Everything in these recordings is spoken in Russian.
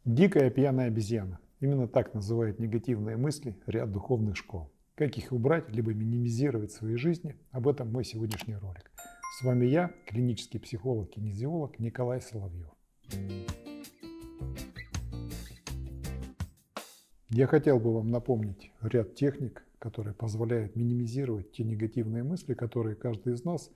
Дикая пьяная обезьяна. Именно так называют негативные мысли ряд духовных школ. Как их убрать, либо минимизировать в своей жизни, об этом мой сегодняшний ролик. С вами я, клинический психолог-кинезиолог Николай Соловьев. Я хотел бы вам напомнить ряд техник, которые позволяют минимизировать те негативные мысли, которые каждый из нас,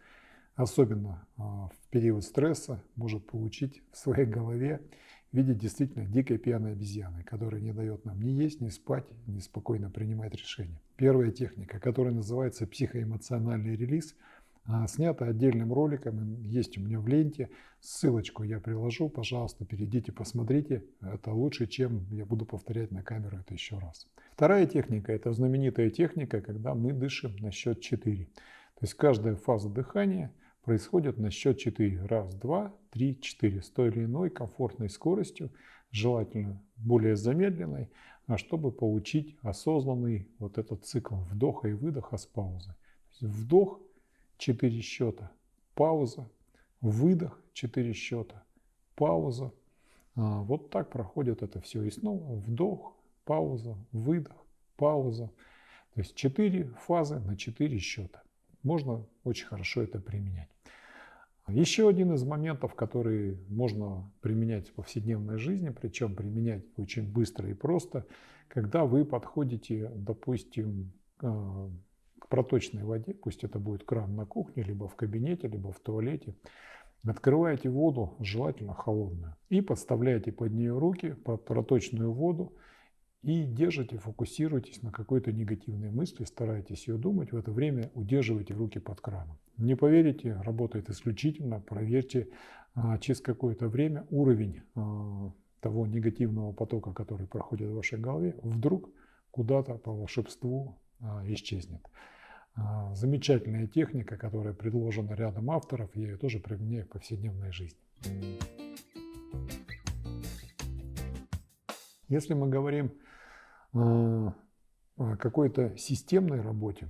особенно в период стресса, может получить в своей голове в виде действительно дикой пьяной обезьяны, которая не дает нам ни есть, ни спать, ни спокойно принимать решения. Первая техника, которая называется психоэмоциональный релиз, снята отдельным роликом, есть у меня в ленте, ссылочку я приложу, пожалуйста, перейдите, посмотрите, это лучше, чем я буду повторять на камеру это еще раз. Вторая техника, это знаменитая техника, когда мы дышим на счет 4. То есть каждая фаза дыхания происходит на счет 4. Раз, два, три, 4. С той или иной комфортной скоростью, желательно более замедленной, чтобы получить осознанный вот этот цикл вдоха и выдоха с паузой. Вдох 4 счета, пауза, выдох 4 счета, пауза. Вот так проходит это все. И снова вдох, пауза, выдох, пауза. То есть 4 фазы на 4 счета. Можно очень хорошо это применять. Еще один из моментов, который можно применять в повседневной жизни, причем применять очень быстро и просто, когда вы подходите, допустим, к проточной воде, пусть это будет кран на кухне, либо в кабинете, либо в туалете, открываете воду, желательно холодную, и подставляете под нее руки, под проточную воду, и держите, фокусируйтесь на какой-то негативной мысли, старайтесь ее думать, в это время удерживайте руки под краном. Не поверите, работает исключительно, проверьте через какое-то время уровень того негативного потока, который проходит в вашей голове, вдруг куда-то по волшебству исчезнет. Замечательная техника, которая предложена рядом авторов, я ее тоже применяю в повседневной жизни. Если мы говорим о какой-то системной работе,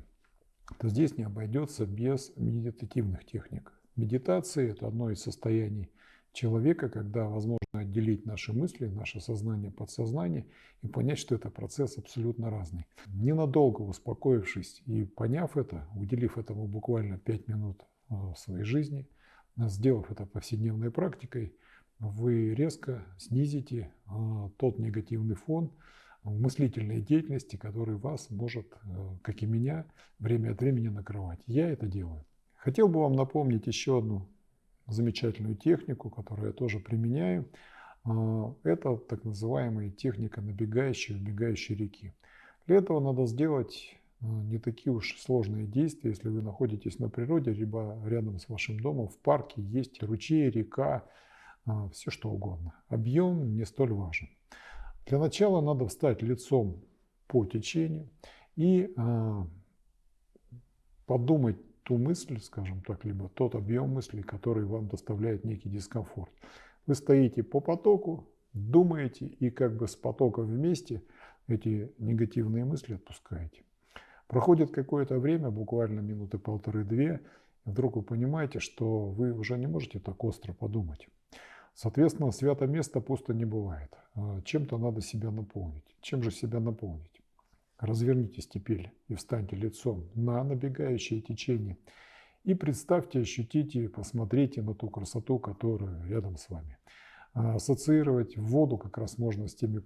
то здесь не обойдется без медитативных техник. Медитация – это одно из состояний человека, когда возможно отделить наши мысли, наше сознание, подсознание и понять, что это процесс абсолютно разный. Ненадолго успокоившись и поняв это, уделив этому буквально 5 минут в своей жизни, сделав это повседневной практикой, вы резко снизите тот негативный фон мыслительной деятельности, который вас может, как и меня, время от времени накрывать. Я это делаю. Хотел бы вам напомнить еще одну замечательную технику, которую я тоже применяю. Это так называемая техника набегающей и убегающей реки. Для этого надо сделать не такие уж сложные действия, если вы находитесь на природе, либо рядом с вашим домом, в парке есть ручей, река, все что угодно. Объем не столь важен. Для начала надо встать лицом по течению и подумать ту мысль, скажем так, либо тот объем мыслей, который вам доставляет некий дискомфорт. Вы стоите по потоку, думаете и как бы с потоком вместе эти негативные мысли отпускаете. Проходит какое-то время, буквально минуты полторы-две, и вдруг вы понимаете, что вы уже не можете так остро подумать. Соответственно, свято место пусто не бывает. Чем-то надо себя наполнить. Чем же себя наполнить? Развернитесь теперь и встаньте лицом на набегающее течение. И представьте, ощутите, посмотрите на ту красоту, которая рядом с вами. Ассоциировать воду как раз можно с теми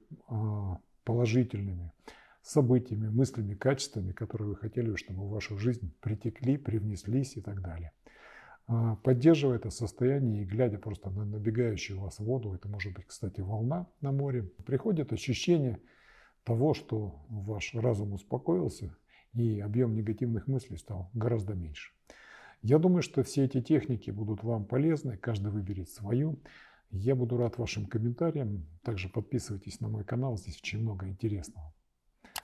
положительными событиями, мыслями, качествами, которые вы хотели, чтобы в вашу жизнь притекли, привнеслись и так далее. Поддерживая это состояние и глядя просто на набегающую у вас воду, это может быть, кстати, волна на море, приходит ощущение того, что ваш разум успокоился и объем негативных мыслей стал гораздо меньше. Я думаю, что все эти техники будут вам полезны, каждый выберет свою. Я буду рад вашим комментариям. Также подписывайтесь на мой канал, здесь очень много интересного.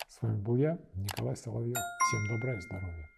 С вами был я, Николай Соловьев. Всем добра и здоровья.